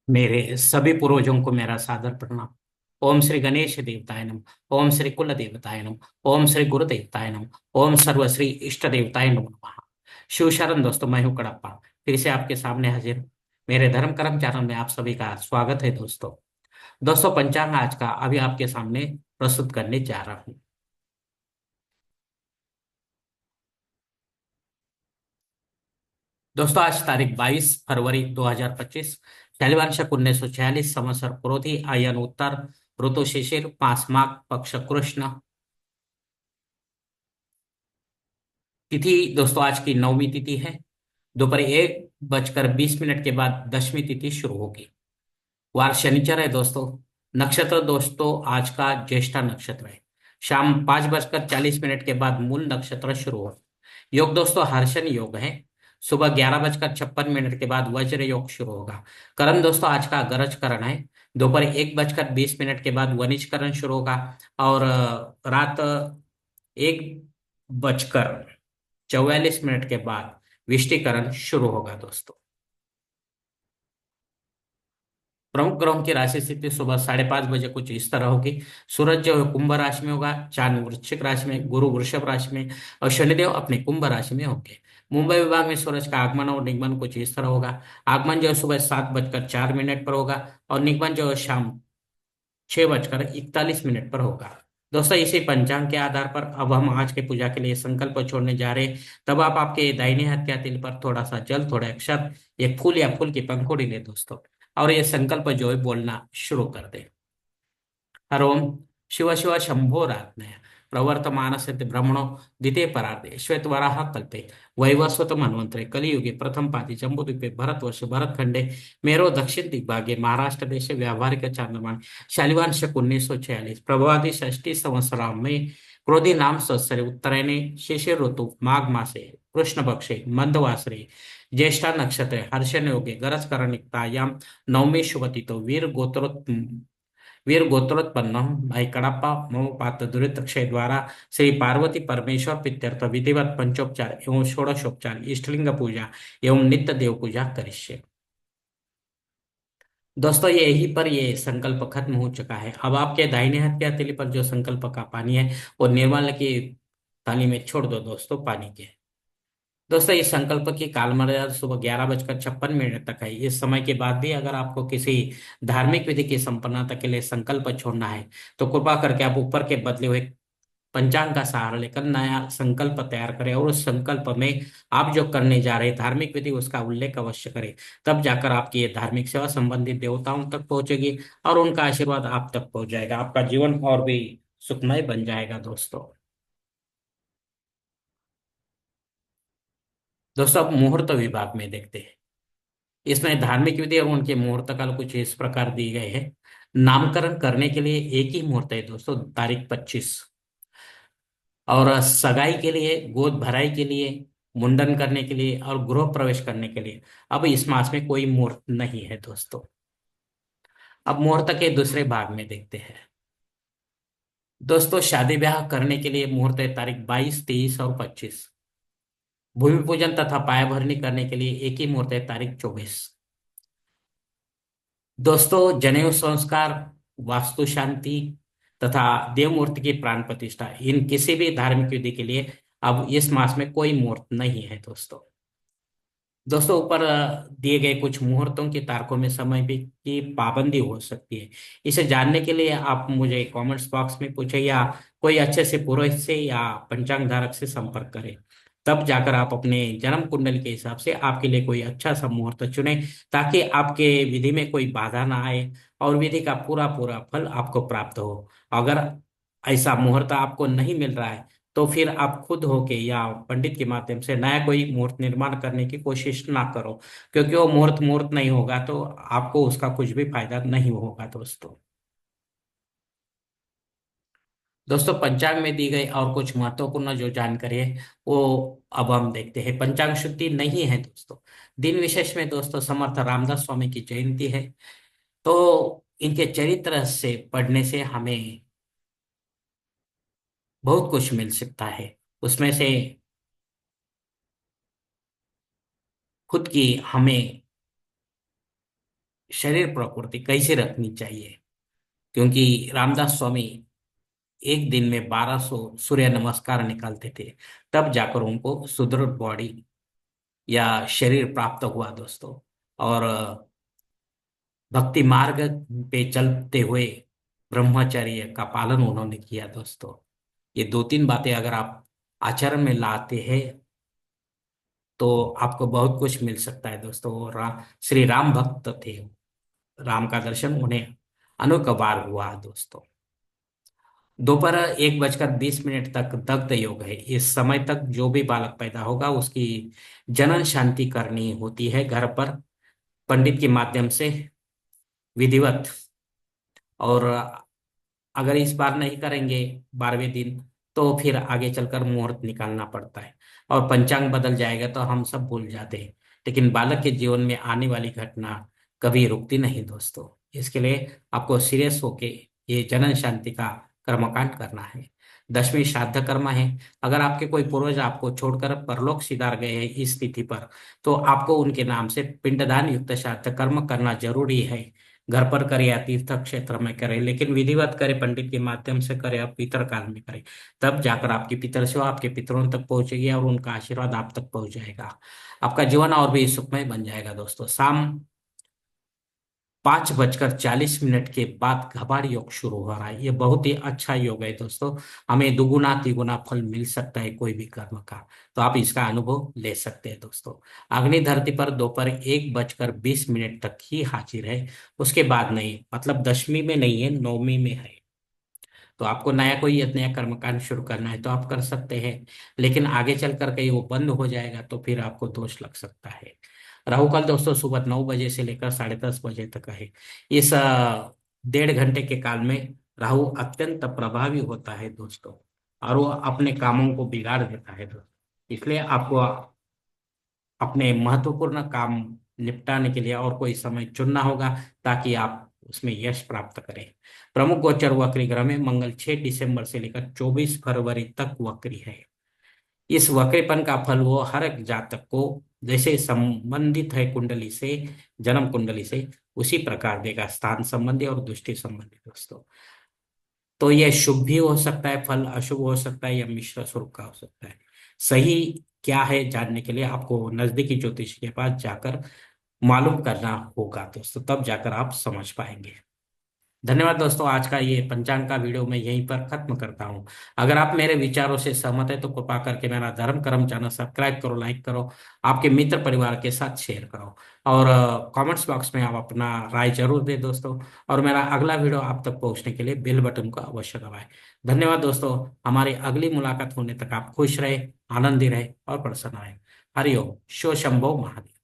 मेरे सभी पूर्वजों को मेरा सादर प्रणाम। ओम श्री गणेश देवताय नमः। ओम श्री कुल देवताय नमः। ओम श्री गुरु देवताय नमः। ओम सर्व श्री इष्ट देवताय नमः। शिव शरण दोस्तों, मैं हूं कड़प्पा। फिर से आपके सामने हाजिर हूं। मेरे धर्म कर्म चैनल में आप सभी का स्वागत है दोस्तों। दोस्तों, पंचांग आज का अभी आपके सामने प्रस्तुत करने जा रहा हूं। दोस्तों, आज तारीख 22 फरवरी 2025, शनिवार शक 1946, संवत्सर क्रोधी आयन उत्तर, ऋतु शिशिर, मास माघ, पक्ष कृष्ण, तिथि दोस्तों आज की नवमी तिथि है। दोपहर 1:20 के बाद दसवीं तिथि शुरू होगी। वार शनिचर है दोस्तों। नक्षत्र दोस्तों आज का ज्येष्ठा नक्षत्र है। शाम 5:40 के बाद मूल नक्षत्र शुरू हो। योग दोस्तों हर्षण योग है। सुबह 11:56 के बाद वज्र योग शुरू होगा। करण दोस्तों आज का गरज करण है। दोपहर 1:20 के बाद वनिज करण शुरू होगा। और रात 1:44 के बाद विष्टिकरण शुरू होगा दोस्तों। प्रमुख ग्रहों की राशि स्थिति सुबह 5:30 बजे कुछ इस तरह होगी। सूरज जो है कुंभ राशि में होगा, चांद वृश्चिक राशि में, गुरु वृषभ राशि में और शनिदेव अपने कुंभ राशि में होंगे। मुंबई विभाग में सूरज का आगमन और निगमन कुछ इस तरह होगा। आगमन जो है सुबह 7:04 पर होगा और निगमन जो है शाम 6:41 पर होगा। दोस्तों, इसी पंचांग के आधार पर अब हम आज के पूजा के लिए संकल्प छोड़ने जा रहे हैं। तब आप आपके दाहिने हाथ के हथेली पर थोड़ा सा जल, थोड़ा अक्षत, एक फूल या फूल की पंखुड़ी ले दोस्तों, और ये संकल्प जो है बोलना शुरू कर दे। हर ओम शिव शिव शंभोरात्मय प्रवर्तमानस्य ब्रह्मणो द्वितीय परार्धे श्वेत वराह कल्पे वैवस्वत मन्वंतरे कलियुगे प्रथम पाति जम्बूद्वीपे भरतवर्ष भरतखंडे मेरो दक्षिण दिग्भागे महाराष्ट्र देश व्यावहारिक चांद्रमान शालिवान शक 1946 प्रभवादि षष्ठी संवत्सराम में क्रोधी नाम संवत्सरे उत्तरायणे शिशिर ऋतु माघ मासे कृष्ण पक्षे मंदवासरे ज्येष्ठा नक्षत्रे हर्षण योगे गरज करणिकतायाम नवमी शुभतिथौ वीर गोत्रोत्पन्न भाई कड़प्पा मम पात्र दुरित क्षय द्वारा श्री पार्वती परमेश्वर प्रीत्यर्थ विधिवत पंचोपचार एवं षोडशोपचार इष्टलिंग पूजा एवं नित्य देव पूजा करिष्ये। दोस्तों, ये यहीं पर ये संकल्प खत्म हो चुका है। अब आपके दाहिने हाथ के हथेली पर जो संकल्प का पानी है वो निर्मल की थाली में छोड़ दो दोस्तों, पानी के। दोस्तों, इस संकल्प की काल मर्यादा सुबह 11:56 तक है। इस समय के बाद भी अगर आपको किसी धार्मिक विधि की संपन्नता के लिए संकल्प छोड़ना है तो कृपा करके आप ऊपर के बदले हुए पंचांग का सहारा लेकर नया संकल्प तैयार करें और उस संकल्प में आप जो करने जा रहे हैं धार्मिक विधि उसका उल्लेख अवश्य करें। तब जाकर आपकी ये धार्मिक सेवा संबंधित देवताओं तक पहुंचेगी और उनका आशीर्वाद आप तक पहुंच जाएगा। आपका जीवन और भी सुखमय बन जाएगा दोस्तों। दोस्तों, अब मुहूर्त विभाग में देखते हैं। इसमें धार्मिक विधि और उनके मुहूर्त काल कुछ इस प्रकार दिए गए हैं। नामकरण करने के लिए एक ही मुहूर्त है दोस्तों, तारीख 25। और सगाई के लिए, गोद भराई के लिए, मुंडन करने के लिए और गृह प्रवेश करने के लिए अब इस मास में कोई मुहूर्त नहीं है दोस्तों। अब मुहूर्त के दूसरे भाग में देखते हैं। दोस्तों, शादी ब्याह करने के लिए मुहूर्त है तारीख 22, 23 और 25। भूमि पूजन तथा पाया भरनी करने के लिए एक ही मुहूर्त है तारीख 24। दोस्तों, जनेऊ संस्कार, वास्तु शांति तथा देव मूर्ति की प्राण प्रतिष्ठा, इन किसी भी धार्मिक विधि के लिए अब इस मास में कोई मुहूर्त नहीं है दोस्तों। दोस्तों, ऊपर दिए गए कुछ मुहूर्तों की तारीखों में समय भी की पाबंदी हो सकती है। इसे जानने के लिए आप मुझे कमेंट्स बॉक्स में पूछे या कोई अच्छे से पुरोहित से या पंचांग धारक से संपर्क करें। तब जाकर आप अपने जन्म कुंडल के हिसाब से आपके लिए कोई अच्छा सा मुहूर्त चुने, ताकि आपके विधि में कोई बाधा ना आए और विधि का पूरा पूरा फल आपको प्राप्त हो। अगर ऐसा मुहूर्त आपको नहीं मिल रहा है तो फिर आप खुद होके या पंडित के माध्यम से नया कोई मुहूर्त निर्माण करने की कोशिश ना करो, क्योंकि वो मुहूर्त मुहूर्त नहीं होगा तो आपको उसका कुछ भी फायदा नहीं होगा दोस्तों। दोस्तों, पंचांग में दी गई और कुछ महत्वपूर्ण जो जानकारी है वो अब हम देखते हैं। पंचांग शुद्धि नहीं है दोस्तों। दिन विशेष में दोस्तों समर्थ रामदास स्वामी की जयंती है, तो इनके चरित्र से पढ़ने से हमें बहुत कुछ मिल सकता है। उसमें से खुद की हमें शरीर प्रकृति कैसे रखनी चाहिए, क्योंकि रामदास स्वामी एक दिन में 1200 सूर्य नमस्कार निकालते थे, तब जाकर उनको सुदृढ़ बॉडी या शरीर प्राप्त हुआ दोस्तों। और भक्ति मार्ग पे चलते हुए ब्रह्मचर्य का पालन उन्होंने किया दोस्तों। ये दो तीन बातें अगर आप आचरण में लाते हैं तो आपको बहुत कुछ मिल सकता है दोस्तों। और श्री राम भक्त थे, राम का दर्शन उन्हें अनेक बार हुआ दोस्तों। दोपहर 1:20 तक दग्ध योग है। इस समय तक जो भी बालक पैदा होगा उसकी जनन शांति करनी होती है घर पर, पंडित के माध्यम से, विधिवत। और अगर इस बार नहीं करेंगे 12वें दिन, तो फिर आगे चलकर मुहूर्त निकालना पड़ता है और पंचांग बदल जाएगा तो हम सब भूल जाते हैं। लेकिन बालक के जीवन में आने वाली घटना कभी रुकती नहीं दोस्तों। इसके लिए आपको सीरियस होके ये जनन शांति का कर्मकांड करना है। 10वीं श्राद्ध कर्म है। अगर आपके कोई पूर्वज आपको छोड़कर परलोक सिधार गए हैं इस तिथि पर, तो आपको उनके नाम से पिंडदान युक्त श्राद्ध कर्म करना जरूरी है। घर पर करे या तीर्थ क्षेत्र में करे, लेकिन विधिवत करे, पंडित के माध्यम से करे, आप पितर काल में करे, तब जाकर आपकी पितर सेवा आपके पितरों तक पहुंचेगी और उनका आशीर्वाद आप तक पहुंच जाएगा। आपका जीवन और भी सुखमय बन जाएगा दोस्तों। शाम 5:40 के बाद घबार योग शुरू हो रहा है। ये बहुत ही अच्छा योग है दोस्तों। हमें दुगुना तिगुना फल मिल सकता है कोई भी कर्म का, तो आप इसका अनुभव ले सकते हैं दोस्तों। अग्नि धरती पर दोपहर 1:20 तक ही हाजिर है, उसके बाद नहीं। मतलब 10वीं में नहीं है, 9वीं में है। तो आपको नया कोई नया कर्मकांड शुरू करना है तो आप कर सकते हैं, लेकिन आगे चल कर कहीं वो बंद हो जाएगा तो फिर आपको दोष लग सकता है। राहु काल दोस्तों सुबह 9 बजे से लेकर 10:30 बजे तक है। इस 1.5 घंटे के काल में राहु अत्यंत प्रभावी होता है दोस्तों, और वो अपने कामों को बिगाड़ देता है दोस्तों। इसलिए आपको अपने महत्वपूर्ण काम निपटाने के लिए और कोई समय चुनना होगा, ताकि आप उसमें यश प्राप्त करें। प्रमुख गोचर वक्री ग्रह में मंगल 6 दिसंबर से लेकर 24 फरवरी तक वक्री है। इस वक्रीपन का फल वो हर एक जातक को जैसे संबंधित है कुंडली से, जन्म कुंडली से, उसी प्रकार देगा, स्थान संबंधी और दृष्टि संबंधी दोस्तों। तो यह शुभ भी हो सकता है फल, अशुभ हो सकता है, या मिश्र स्वरूप का हो सकता है। सही क्या है जानने के लिए आपको नजदीकी ज्योतिष के पास जाकर मालूम करना होगा दोस्तों, तब जाकर आप समझ पाएंगे। धन्यवाद दोस्तों। आज का ये पंचांग का वीडियो मैं यहीं पर खत्म करता हूँ। अगर आप मेरे विचारों से सहमत है तो कृपा करके मेरा धर्म कर्म चैनल सब्सक्राइब करो, लाइक करो, आपके मित्र परिवार के साथ शेयर करो, और कमेंट्स बॉक्स में आप अपना राय जरूर दें दोस्तों। और मेरा अगला वीडियो आप तक पहुंचने के लिए बेल बटन को अवश्य दबाएं। धन्यवाद दोस्तों। हमारी अगली मुलाकात होने तक आप खुश रहे, आनंदी रहे और प्रसन्न रहे। हरिओम। शिव शंभो महादेव।